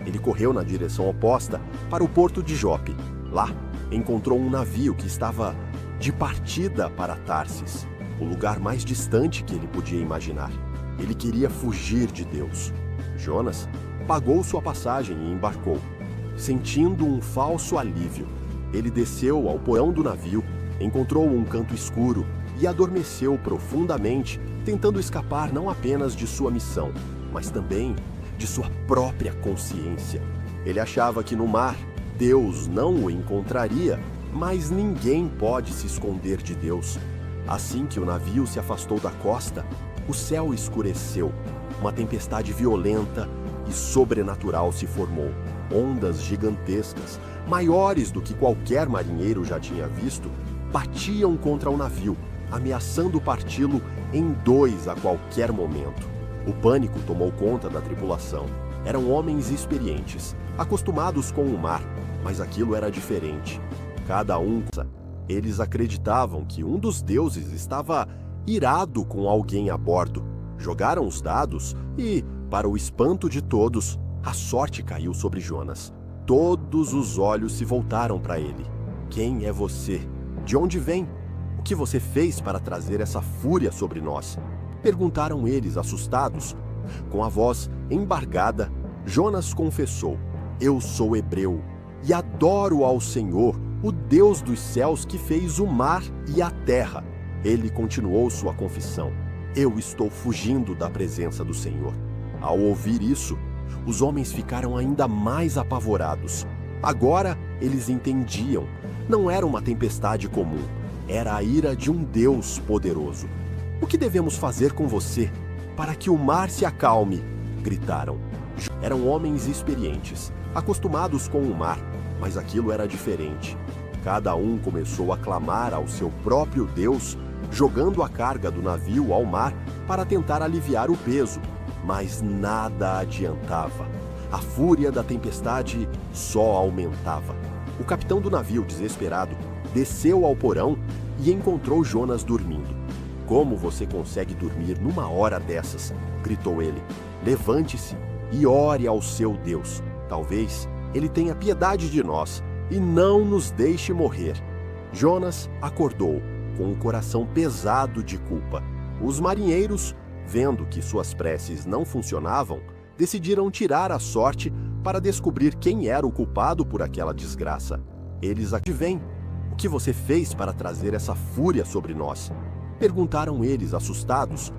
Ele correu na direção oposta para o porto de Jope. Lá, encontrou um navio que estava de partida para Tarsis, o lugar mais distante que ele podia imaginar. Ele queria fugir de Deus. Jonas pagou sua passagem e embarcou. Sentindo um falso alívio, ele desceu ao porão do navio, encontrou um canto escuro e adormeceu profundamente, tentando escapar não apenas de sua missão, mas também de sua própria consciência. Ele achava que no mar Deus não o encontraria, mas ninguém pode se esconder de Deus. Assim que o navio se afastou da costa, o céu escureceu. Uma tempestade violenta e sobrenatural se formou. Ondas gigantescas, maiores do que qualquer marinheiro já tinha visto, batiam contra o navio, ameaçando parti-lo em dois a qualquer momento. O pânico tomou conta da tripulação. Eram homens experientes, acostumados com o mar, mas aquilo era diferente. Cada um, eles acreditavam que um dos deuses estava irado com alguém a bordo. Jogaram os dados e, para o espanto de todos, a sorte caiu sobre Jonas. Todos os olhos se voltaram para ele. Quem é você? De onde vem? O que você fez para trazer essa fúria sobre nós? Perguntaram eles, assustados. Com a voz embargada, Jonas confessou: Eu sou hebreu e adoro ao Senhor, o Deus dos céus que fez o mar e a terra. Ele continuou sua confissão: Eu estou fugindo da presença do Senhor. Ao ouvir isso, os homens ficaram ainda mais apavorados. Agora eles entendiam. Não era uma tempestade comum, era a ira de um Deus poderoso. O que devemos fazer com você para que o mar se acalme? Gritaram. Eram homens experientes, acostumados com o mar, mas aquilo era diferente. Cada um começou a clamar ao seu próprio Deus, jogando a carga do navio ao mar para tentar aliviar o peso, mas nada adiantava. A fúria da tempestade só aumentava. O capitão do navio, desesperado, desceu ao porão e encontrou Jonas dormindo. Como você consegue dormir numa hora dessas? Gritou ele. Levante-se e ore ao seu Deus. Talvez ele tenha piedade de nós e não nos deixe morrer. Jonas acordou com o coração pesado de culpa. Os marinheiros, vendo que suas preces não funcionavam, decidiram tirar a sorte para descobrir quem era o culpado por aquela desgraça. Eles advêm. O que você fez para trazer essa fúria sobre nós? Perguntaram eles, assustados.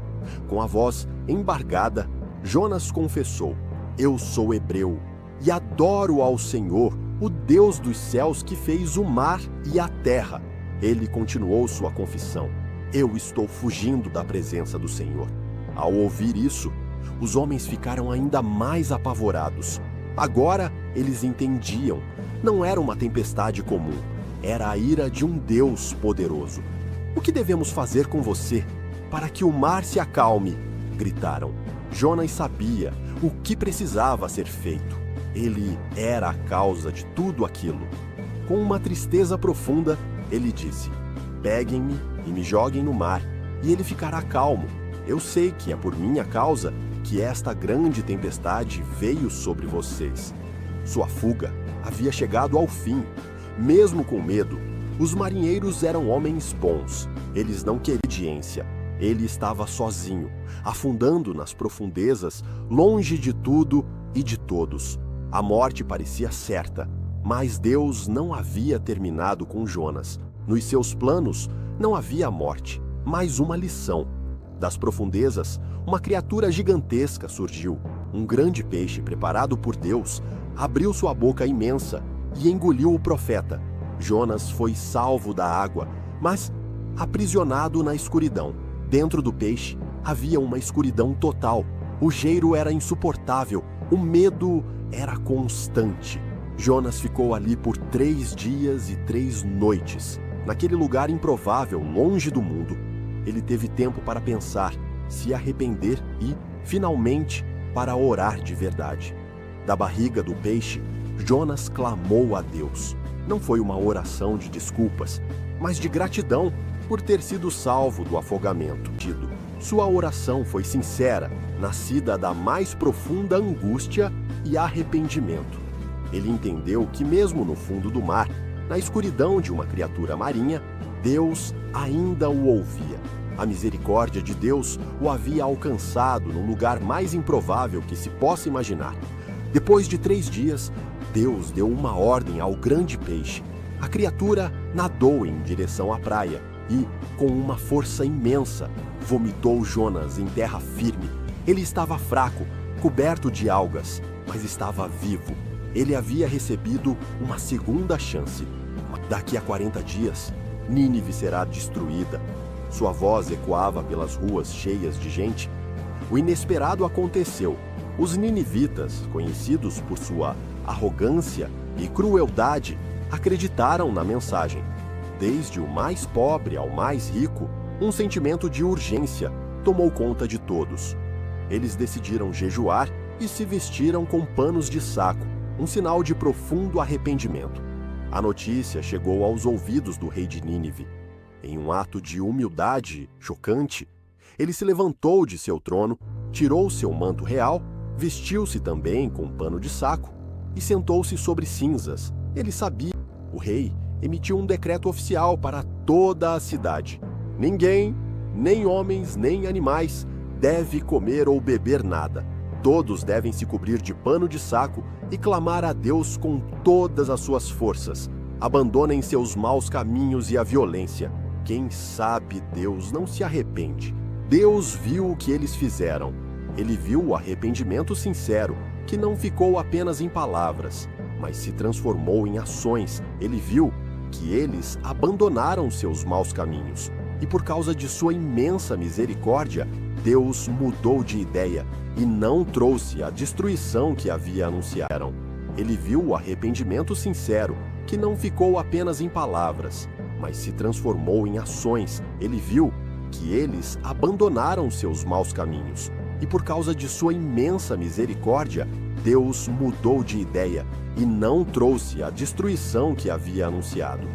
Com a voz embargada, Jonas confessou: Eu sou hebreu e adoro ao Senhor, o Deus dos céus que fez o mar e a terra. Ele continuou sua confissão: Eu estou fugindo da presença do Senhor. Ao ouvir isso, os homens ficaram ainda mais apavorados. Agora eles entendiam. Não era uma tempestade comum, era a ira de um Deus poderoso. O que devemos fazer com você para que o mar se acalme? Gritaram. Jonas sabia o que precisava ser feito. Ele era a causa de tudo aquilo. Com uma tristeza profunda, ele disse: Peguem-me e me joguem no mar, e ele ficará calmo. Eu sei que é por minha causa que esta grande tempestade veio sobre vocês. Sua fuga havia chegado ao fim. Mesmo com medo, os marinheiros eram homens bons. Eles não queriam obediência. Ele estava sozinho, afundando nas profundezas, longe de tudo e de todos. A morte parecia certa, mas Deus não havia terminado com Jonas. Nos seus planos não havia morte, mas uma lição. Das profundezas, uma criatura gigantesca surgiu. Um grande peixe preparado por Deus abriu sua boca imensa e engoliu o profeta. Jonas foi salvo da água, mas aprisionado na escuridão. Dentro do peixe havia uma escuridão total. O cheiro era insuportável, o medo era constante. Jonas ficou ali por 3 dias e 3 noites. Naquele lugar improvável, longe do mundo, ele teve tempo para pensar, se arrepender e, finalmente, para orar de verdade. Da barriga do peixe, Jonas clamou a Deus. Não foi uma oração de desculpas, mas de gratidão por ter sido salvo do afogamento. Sua oração foi sincera, nascida da mais profunda angústia e arrependimento. Ele entendeu que mesmo no fundo do mar, na escuridão de uma criatura marinha, Deus ainda o ouvia. A misericórdia de Deus o havia alcançado no lugar mais improvável que se possa imaginar. Depois de 3 dias, Deus deu uma ordem ao grande peixe. A criatura nadou em direção à praia e, com uma força imensa, vomitou Jonas em terra firme. Ele estava fraco, coberto de algas, mas estava vivo. Ele havia recebido uma segunda chance. Daqui a 40 dias, Nínive será destruída. Sua voz ecoava pelas ruas cheias de gente. O inesperado aconteceu. Os ninivitas, conhecidos por sua arrogância e crueldade, acreditaram na mensagem. Desde o mais pobre ao mais rico, um sentimento de urgência tomou conta de todos. Eles decidiram jejuar e se vestiram com panos de saco, um sinal de profundo arrependimento. A notícia chegou aos ouvidos do rei de Nínive. Em um ato de humildade chocante, ele se levantou de seu trono, tirou seu manto real, vestiu-se também com pano de saco e sentou-se sobre cinzas. Ele sabia. O rei emitiu um decreto oficial para toda a cidade. Ninguém, nem homens, nem animais, deve comer ou beber nada. Todos devem se cobrir de pano de saco e clamar a Deus com todas as suas forças. Abandonem seus maus caminhos e a violência. Quem sabe Deus não se arrepende. Deus viu o que eles fizeram. Ele viu o arrependimento sincero, que não ficou apenas em palavras, mas se transformou em ações. Ele viu que eles abandonaram seus maus caminhos. E por causa de sua imensa misericórdia, Deus mudou de ideia e não trouxe a destruição que havia anunciado. Ele viu o arrependimento sincero, que não ficou apenas em palavras, mas se transformou em ações. Ele viu que eles abandonaram seus maus caminhos. E por causa de sua imensa misericórdia, Deus mudou de ideia e não trouxe a destruição que havia anunciado.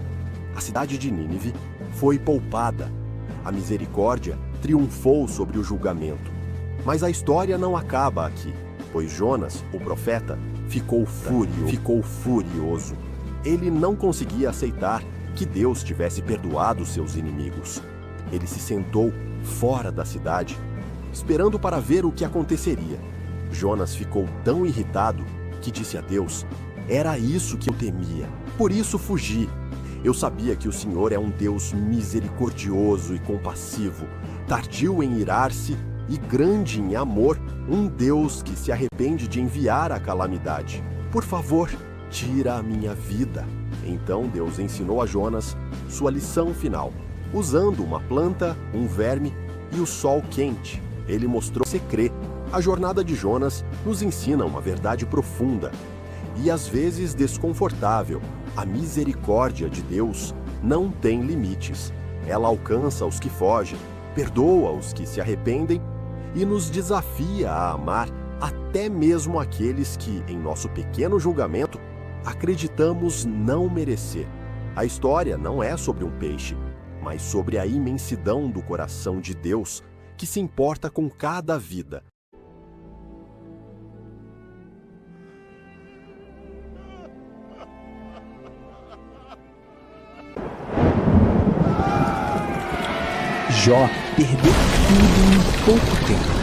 A cidade de Nínive foi poupada. A misericórdia triunfou sobre o julgamento. Mas a história não acaba aqui, pois Jonas, o profeta, ficou furioso. Ele não conseguia aceitar que Deus tivesse perdoado seus inimigos. Ele se sentou fora da cidade, esperando para ver o que aconteceria. Jonas ficou tão irritado que disse a Deus: "Era isso que eu temia, por isso fugi. Eu sabia que o Senhor é um Deus misericordioso e compassivo, tardio em irar-se e grande em amor, um Deus que se arrepende de enviar a calamidade. Por favor, tira a minha vida." Então Deus ensinou a Jonas sua lição final, usando uma planta, um verme e o sol quente. Ele mostrou que se crê. A jornada de Jonas nos ensina uma verdade profunda e às vezes desconfortável. A misericórdia de Deus não tem limites. Ela alcança os que fogem, perdoa os que se arrependem e nos desafia a amar até mesmo aqueles que, em nosso pequeno julgamento, acreditamos não merecer. A história não é sobre um peixe, mas sobre a imensidão do coração de Deus que se importa com cada vida. Jó perdeu tudo em pouco tempo.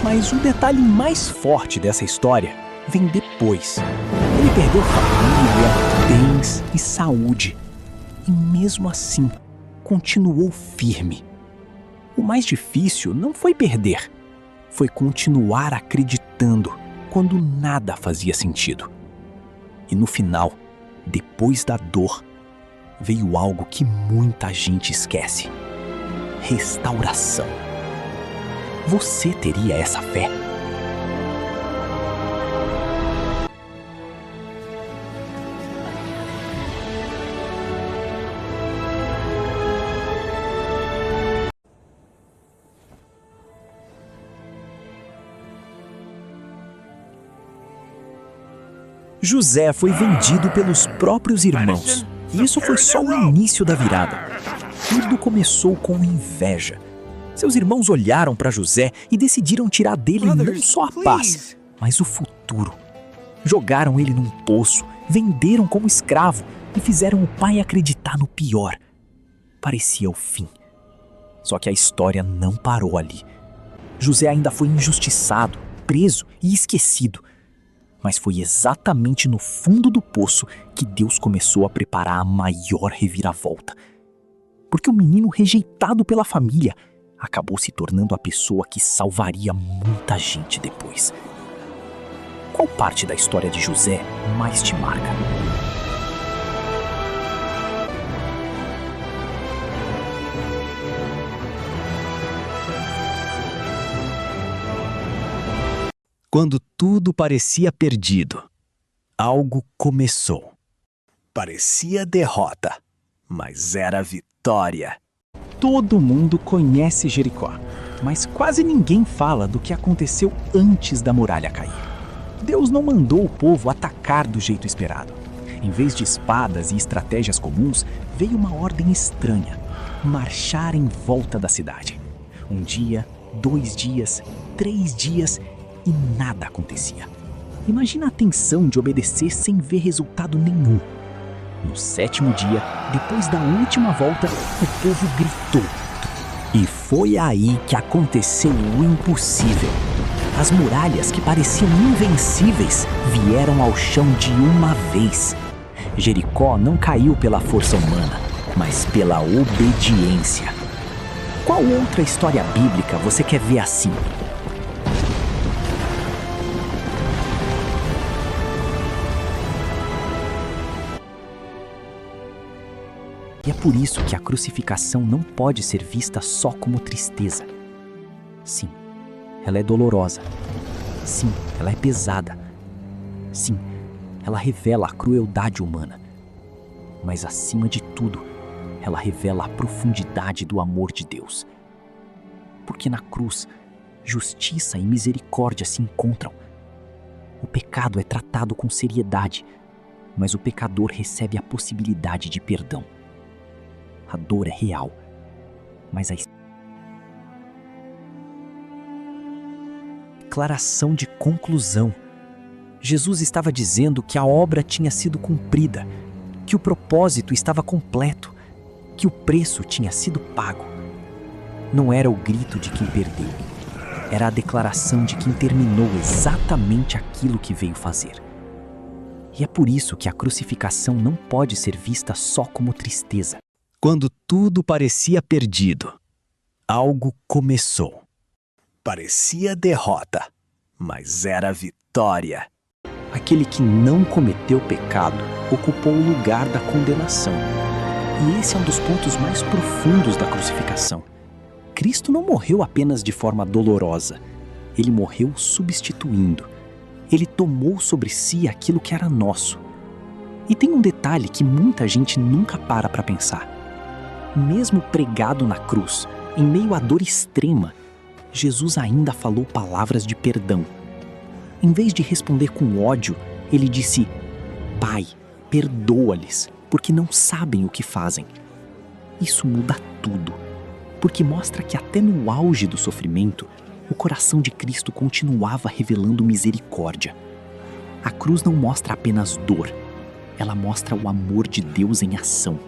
Mas o detalhe mais forte dessa história vem depois. Ele perdeu família, bens e saúde. E mesmo assim, continuou firme. O mais difícil não foi perder, foi continuar acreditando quando nada fazia sentido. E no final, depois da dor, veio algo que muita gente esquece: restauração. Você teria essa fé? José foi vendido pelos próprios irmãos. E isso foi só o início da virada. Tudo começou com inveja. Seus irmãos olharam para José e decidiram tirar dele não só a paz, mas o futuro. Jogaram ele num poço, venderam como escravo e fizeram o pai acreditar no pior. Parecia o fim. Só que a história não parou ali. José ainda foi injustiçado, preso e esquecido. Mas foi exatamente no fundo do poço que Deus começou a preparar a maior reviravolta. Porque o menino rejeitado pela família acabou se tornando a pessoa que salvaria muita gente depois. Qual parte da história de José mais te marca? Quando tudo parecia perdido, algo começou. Parecia derrota, mas era vitória. Todo mundo conhece Jericó, mas quase ninguém fala do que aconteceu antes da muralha cair. Deus não mandou o povo atacar do jeito esperado. Em vez de espadas e estratégias comuns, veio uma ordem estranha: marchar em volta da cidade. 1 dia, 2 dias, 3 dias e nada acontecia. Imagina a tensão de obedecer sem ver resultado nenhum. No 7º dia, depois da última volta, o povo gritou. E foi aí que aconteceu o impossível. As muralhas que pareciam invencíveis vieram ao chão de uma vez. Jericó não caiu pela força humana, mas pela obediência. Qual outra história bíblica você quer ver assim? E é por isso que a crucificação não pode ser vista só como tristeza. Sim, ela é dolorosa. Sim, ela é pesada. Sim, ela revela a crueldade humana. Mas acima de tudo, ela revela a profundidade do amor de Deus. Porque na cruz, justiça e misericórdia se encontram. O pecado é tratado com seriedade, mas o pecador recebe a possibilidade de perdão. A dor é real, mas a declaração de conclusão. Jesus estava dizendo que a obra tinha sido cumprida, que o propósito estava completo, que o preço tinha sido pago. Não era o grito de quem perdeu, era a declaração de quem terminou exatamente aquilo que veio fazer. E é por isso que a crucificação não pode ser vista só como tristeza. Quando tudo parecia perdido, algo começou. Parecia derrota, mas era vitória. Aquele que não cometeu pecado ocupou o lugar da condenação. E esse é um dos pontos mais profundos da crucificação. Cristo não morreu apenas de forma dolorosa. Ele morreu substituindo. Ele tomou sobre si aquilo que era nosso. E tem um detalhe que muita gente nunca para pensar. Mesmo pregado na cruz, em meio à dor extrema, Jesus ainda falou palavras de perdão. Em vez de responder com ódio, ele disse: Pai, perdoa-lhes, porque não sabem o que fazem. Isso muda tudo, porque mostra que até no auge do sofrimento, o coração de Cristo continuava revelando misericórdia. A cruz não mostra apenas dor, ela mostra o amor de Deus em ação.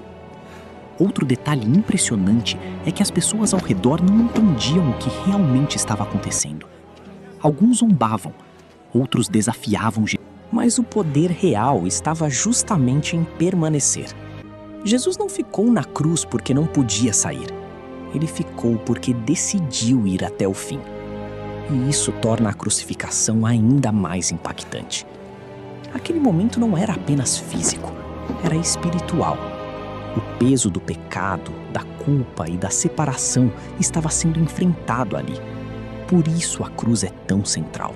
Outro detalhe impressionante é que as pessoas ao redor não entendiam o que realmente estava acontecendo. Alguns zombavam, outros desafiavam Jesus, mas o poder real estava justamente em permanecer. Jesus não ficou na cruz porque não podia sair. Ele ficou porque decidiu ir até o fim. E isso torna a crucificação ainda mais impactante. Aquele momento não era apenas físico, era espiritual. O peso do pecado, da culpa e da separação estava sendo enfrentado ali. Por isso a cruz é tão central.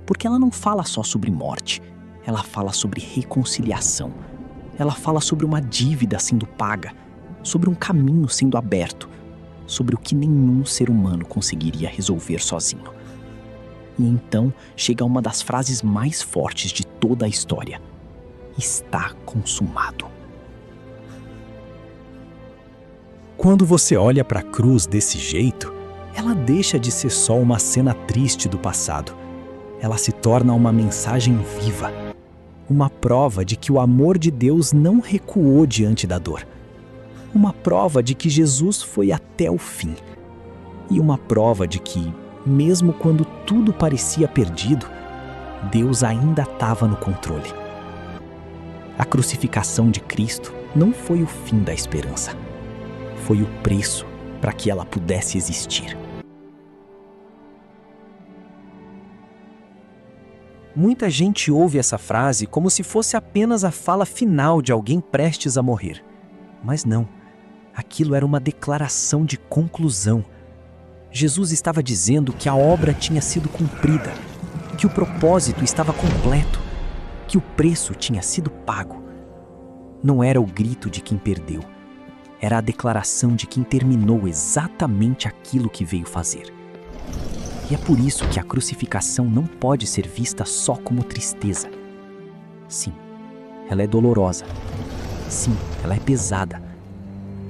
Porque ela não fala só sobre morte, ela fala sobre reconciliação. Ela fala sobre uma dívida sendo paga, sobre um caminho sendo aberto, sobre o que nenhum ser humano conseguiria resolver sozinho. E então chega uma das frases mais fortes de toda a história: está consumado. Quando você olha para a cruz desse jeito, ela deixa de ser só uma cena triste do passado. Ela se torna uma mensagem viva, uma prova de que o amor de Deus não recuou diante da dor. Uma prova de que Jesus foi até o fim. E uma prova de que, mesmo quando tudo parecia perdido, Deus ainda estava no controle. A crucificação de Cristo não foi o fim da esperança. Foi o preço para que ela pudesse existir. Muita gente ouve essa frase como se fosse apenas a fala final de alguém prestes a morrer. Mas não, aquilo era uma declaração de conclusão. Jesus estava dizendo que a obra tinha sido cumprida, que o propósito estava completo, que o preço tinha sido pago. Não era o grito de quem perdeu, era a declaração de quem terminou exatamente aquilo que veio fazer. E é por isso que a crucificação não pode ser vista só como tristeza. Sim, ela é dolorosa. Sim, ela é pesada.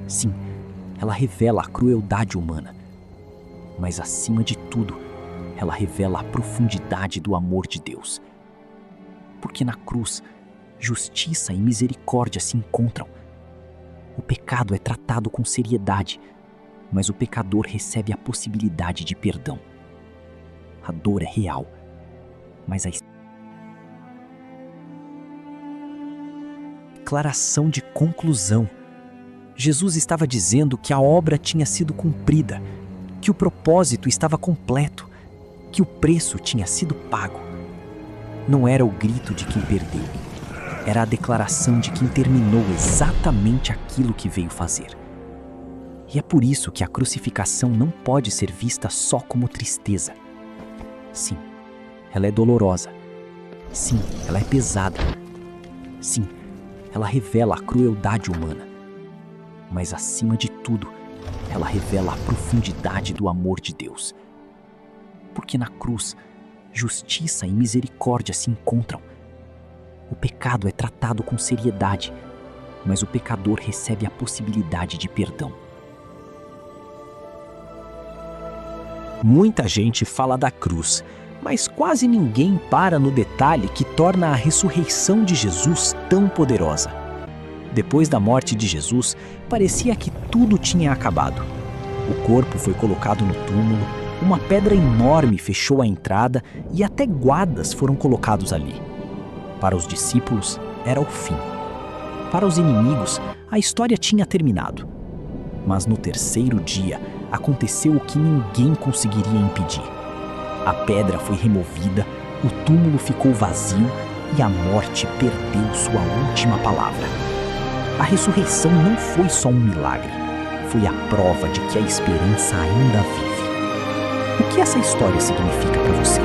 Sim, ela revela a crueldade humana. Mas acima de tudo, ela revela a profundidade do amor de Deus. Porque na cruz, justiça e misericórdia se encontram. O pecado é tratado com seriedade, mas o pecador recebe a possibilidade de perdão. A dor é real, mas a declaração de conclusão. Jesus estava dizendo que a obra tinha sido cumprida, que o propósito estava completo, que o preço tinha sido pago. Não era o grito de quem perdeu, era a declaração de quem terminou exatamente aquilo que veio fazer. E é por isso que a crucificação não pode ser vista só como tristeza. Sim, ela é dolorosa. Sim, ela é pesada. Sim, ela revela a crueldade humana. Mas acima de tudo, ela revela a profundidade do amor de Deus. Porque na cruz, justiça e misericórdia se encontram. O pecado é tratado com seriedade, mas o pecador recebe a possibilidade de perdão. Muita gente fala da cruz, mas quase ninguém para no detalhe que torna a ressurreição de Jesus tão poderosa. Depois da morte de Jesus, parecia que tudo tinha acabado. O corpo foi colocado no túmulo, uma pedra enorme fechou a entrada e até guardas foram colocados ali. Para os discípulos, era o fim. Para os inimigos, a história tinha terminado. Mas no terceiro dia, aconteceu o que ninguém conseguiria impedir. A pedra foi removida, o túmulo ficou vazio e a morte perdeu sua última palavra. A ressurreição não foi só um milagre, foi a prova de que a esperança ainda vive. O que essa história significa para você?